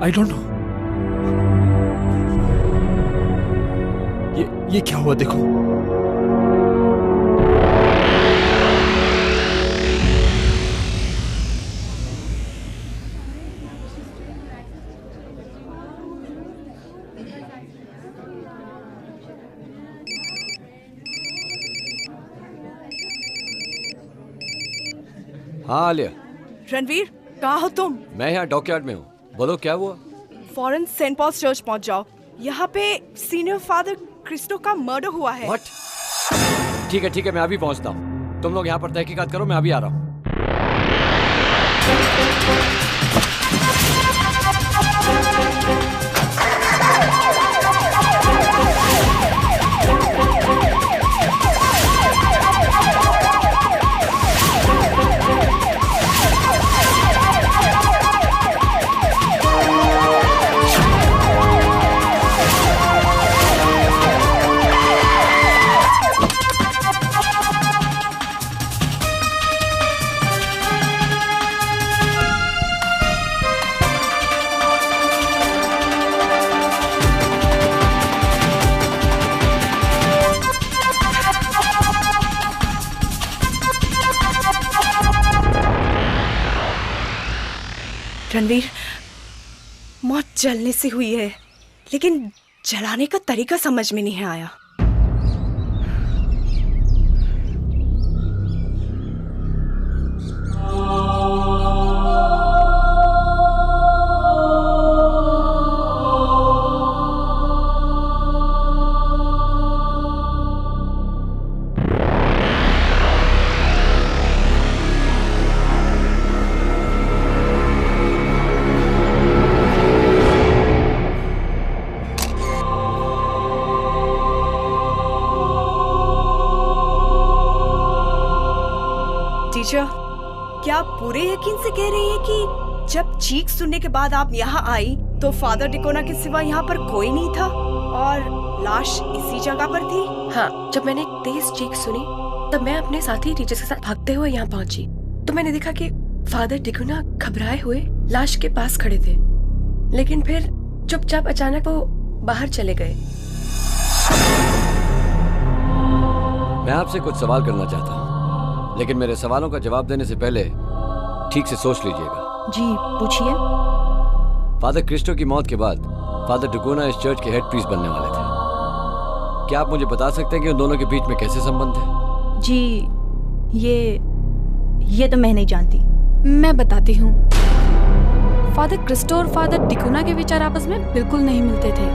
I don't know. ये क्या हुआ देखो। हाँ आलिया। रणवीर, कहाँ हो तुम? मैं यहाँ डॉकयार्ड में हूँ। बोलो क्या हुआ? फौरन सेंट पॉल्स चर्च पहुँच जाओ। यहाँ पे सीनियर फादर क्रिस्टो का मर्डर हुआ है। What? ठीक है मैं अभी पहुँचता हूँ। तुम लोग यहाँ पर तहकीकात करो, मैं अभी आ रहा हूँ। रणवीर, मौत जलने से हुई है, लेकिन जलाने का तरीका समझ में नहीं आया। टीचर, क्या आप पूरे यकीन से कह रही हैं कि जब चीख सुनने के बाद आप यहाँ आई तो फादर डिकोना के सिवा यहाँ पर कोई नहीं था और लाश इसी जगह पर थी? हाँ, जब मैंने एक तेज चीख सुनी तब मैं अपने साथी टीचर के साथ भागते हुए यहाँ पहुंची तो मैंने देखा कि फादर डिकोना घबराए हुए लाश के पास खड़े थे, लेकिन फिर चुपचाप अचानक वो बाहर चले गए। मैं आपसे कुछ सवाल करना चाहता हूँ, लेकिन मेरे सवालों का जवाब देने से पहले ठीक से सोच लीजिएगा। जी पूछिए। फादर क्रिस्टो की मौत के बाद फादर डिकोना इस चर्च के हेड प्रीस्ट बनने वाले थे। क्या आप मुझे बता सकते हैं कि उन दोनों के बीच में कैसे संबंध है? जी ये तो मैं नहीं जानती। मैं बताती हूँ। फादर क्रिस्टो और फादर डिकोना के विचार आपस में बिल्कुल नहीं मिलते थे।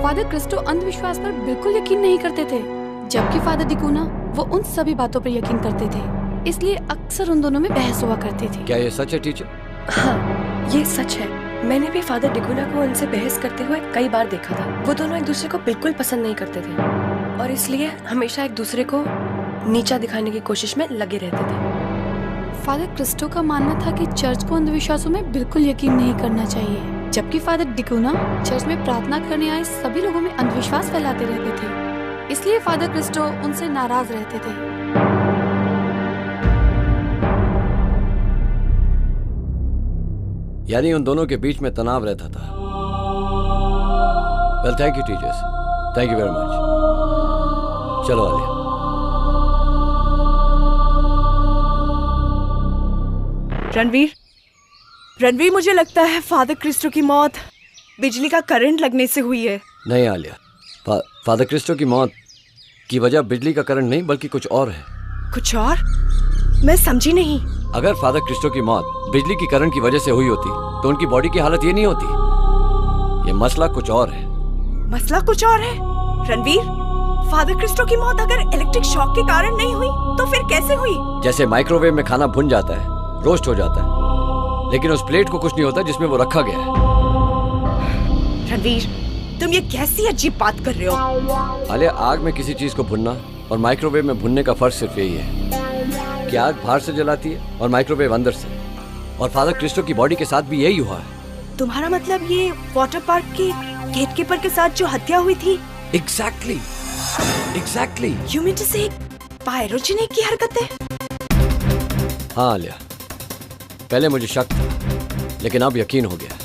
फादर क्रिस्टो अंधविश्वास पर बिल्कुल यकीन नहीं करते थे, जबकि फादर डिकोना वो उन सभी बातों पर यकीन करते थे, इसलिए अक्सर उन दोनों में बहस हुआ करती थी। क्या ये सच है टीचर? हाँ, ये सच है। मैंने भी फादर डिकोना को उनसे बहस करते हुए कई बार देखा था। वो दोनों एक दूसरे को बिल्कुल पसंद नहीं करते थे और इसलिए हमेशा एक दूसरे को नीचा दिखाने की कोशिश में लगे रहते थे। फादर क्रिस्टो का मानना था कि चर्च को अंधविश्वासों में बिल्कुल यकीन नहीं करना चाहिए, जबकि फादर डिकोना चर्च में प्रार्थना करने आए सभी लोगों में अंधविश्वास फैलाते रहते थे, इसलिए फादर क्रिस्टो उनसे नाराज रहते थे। यानी उन दोनों के बीच में तनाव रहता था। Well thank you teachers, thank you very much. चलो आलिया। रणवीर, मुझे लगता है फादर क्रिस्टो की मौत बिजली का करंट लगने से हुई है। नहीं आलिया, फादर क्रिस्टो की मौत की वजह बिजली का करंट नहीं बल्कि कुछ और है। कुछ और? मैं समझी नहीं। अगर फादर क्रिस्टो की मौत बिजली की करंट की वजह से हुई होती तो उनकी बॉडी की हालत ये नहीं होती। ये मसला कुछ और है। मसला कुछ और है? रणवीर, फादर क्रिस्टो की मौत अगर इलेक्ट्रिक शॉक के कारण नहीं हुई तो फिर कैसे हुई? जैसे माइक्रोवेव में खाना भुन जाता है, रोस्ट हो जाता है, लेकिन उस प्लेट को कुछ नहीं होता जिसमें वो रखा गया है। रणवीर, तुम ये कैसी अजीब बात कर रहे हो? आलिया, आग में किसी चीज को भुनना और माइक्रोवेव में भुनने का फर्क सिर्फ यही है कि आग बाहर से जलाती है और माइक्रोवेव अंदर से, और फादर क्रिस्टो की बॉडी के साथ भी यही हुआ है। तुम्हारा मतलब ये वाटर पार्क के गेटकीपर के साथ जो हत्या हुई थी? Exactly. You mean to say pyrogenic की हरकतें? हाँ आलिया, पहले मुझे शक था लेकिन अब यकीन हो गया।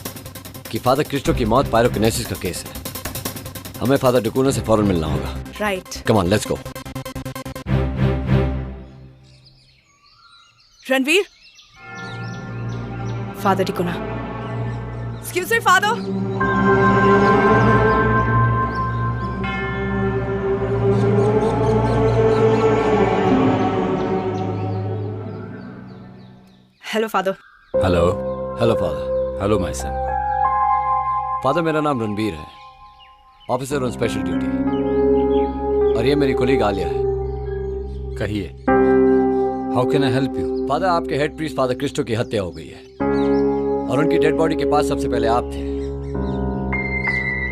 कि फादर क्रिस्टो की मौत पायरोकिनेसिस का केस है। हमें फादर डिकोना से फौरन मिलना होगा। Right. Come on, let's go. Ranveer, father डिकोना। Excuse me father. Hello father. Hello. Hello father. Hello my son. Father, मेरा नाम रणबीर है, ऑफिसर ऑन स्पेशल ड्यूटी, और ये मेरी कोलीग आलिया है। कहिए, how can I help you? Father, आपके हेड प्रीस्ट फादर क्रिस्टो की हत्या हो गई है और उनकी डेड बॉडी के पास सबसे पहले आप थे।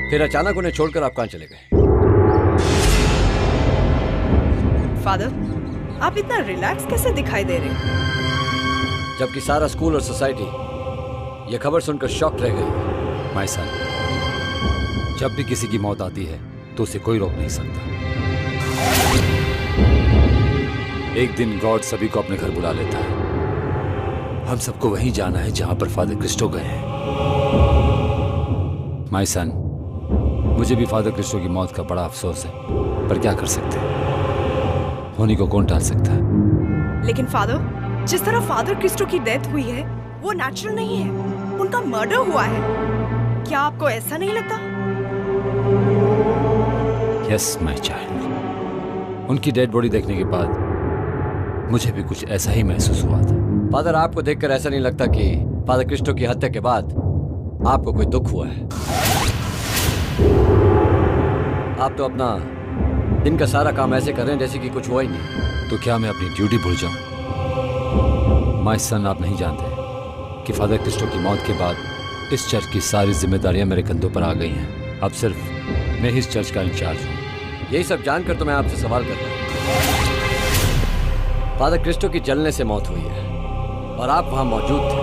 फिर अचानक उन्हें छोड़कर आप कहां चले गए? फादर, आप इतना रिलैक्स कैसे दिखाई दे रहे हैं? जबकि सारा स्कूल और सोसाइटी ये खबर सुनकर शॉक रह गई। माय सन, जब भी किसी की मौत आती है तो उसे कोई रोक नहीं सकता। एक दिन गॉड सभी को अपने घर बुला लेता है। हम सबको वहीं जाना है जहां पर फादर क्रिस्टो गए हैं। माय सन, मुझे भी फादर क्रिस्टो की मौत का बड़ा अफसोस है, पर क्या कर सकते हैं, होनी को कौन टाल सकता है। लेकिन फादर, जिस तरह फादर क्रिस्टो की डेथ हुई है वो नेचुरल नहीं है, उनका मर्डर हुआ है। क्या आपको ऐसा नहीं लगता? यस माय चाइल्ड, उनकी डेड बॉडी देखने के बाद मुझे भी कुछ ऐसा ही महसूस हुआ था। फादर, आपको देखकर ऐसा नहीं लगता कि फादर क्रिस्टो की हत्या के बाद आपको कोई दुख हुआ है? आप तो अपना दिन का सारा काम ऐसे कर रहे हैं जैसे कि कुछ हुआ ही नहीं। तो क्या मैं अपनी ड्यूटी भूल जाऊं? माय सन, आप नहीं जानते कि फादर क्रिस्टो की मौत के बाद इस चर्च की सारी जिम्मेदारियां मेरे कंधों पर आ गई हैं। अब सिर्फ मैं ही इस चर्च का इंचार्ज हूं। यही सब जानकर तो मैं आपसे सवाल कर रहा हूं। फादर क्रिस्टो की जलने से मौत हुई है और आप वहां मौजूद थे।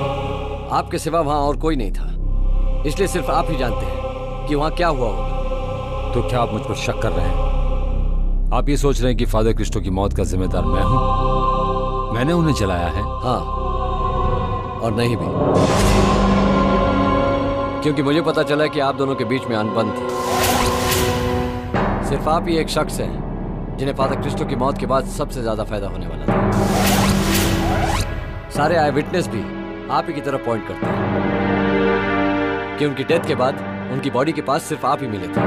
आपके सिवा वहां और कोई नहीं था, इसलिए सिर्फ आप ही जानते हैं कि वहां क्या हुआ होगा। तो क्या आप मुझ पर शक कर रहे हैं? आप ये सोच रहे हैं कि फादर क्रिस्टो की मौत का जिम्मेदार मैं हूं? मैंने उन्हें जलाया है? हाँ, और नहीं भी, क्योंकि मुझे पता चला कि आप दोनों के बीच में अनबन थी। सिर्फ आप ही एक शख्स हैं जिन्हें फादर क्रिस्टो की मौत के बाद सबसे ज्यादा फायदा होने वाला था। सारे आई विटनेस भी आप ही की तरफ पॉइंट करते हैं कि उनकी डेथ के बाद उनकी बॉडी के पास सिर्फ आप ही मिले थे।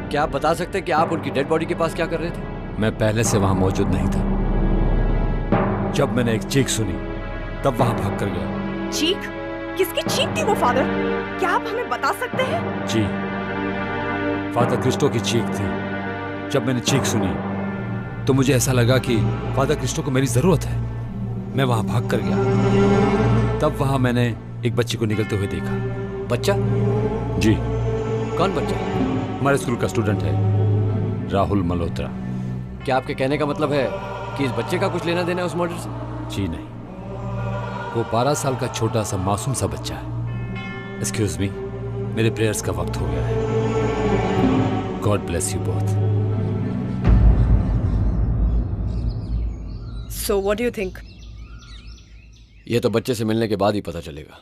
क्या आप बता सकते हैं कि आप उनकी डेड बॉडी के पास क्या कर रहे थे? मैं पहले से वहां मौजूद नहीं था। जब मैंने एक चीख सुनी तब वहां भाग कर गया। चीख? किसकी चीख थी वो फादर? क्या आप हमें बता सकते हैं? जी, फादर क्रिस्टो की चीख थी। जब मैंने चीख सुनी तो मुझे ऐसा लगा कि फादर क्रिस्टो को मेरी जरूरत है। मैं वहां भाग कर गया। तब वहां मैंने एक बच्चे को निकलते हुए देखा। बच्चा? जी। कौन बच्चा? हमारे स्कूल का स्टूडेंट है, राहुल मल्होत्रा। क्या आपके कहने का मतलब है कि इस बच्चे का कुछ लेना देना है उस मर्डर से? जी नहीं, वो 12 साल का छोटा सा मासूम सा बच्चा है। एक्सक्यूज मी, मेरे प्रेयर्स का वक्त हो गया है। God bless you both. So what do you think? ये तो बच्चे से मिलने के बाद ही पता चलेगा।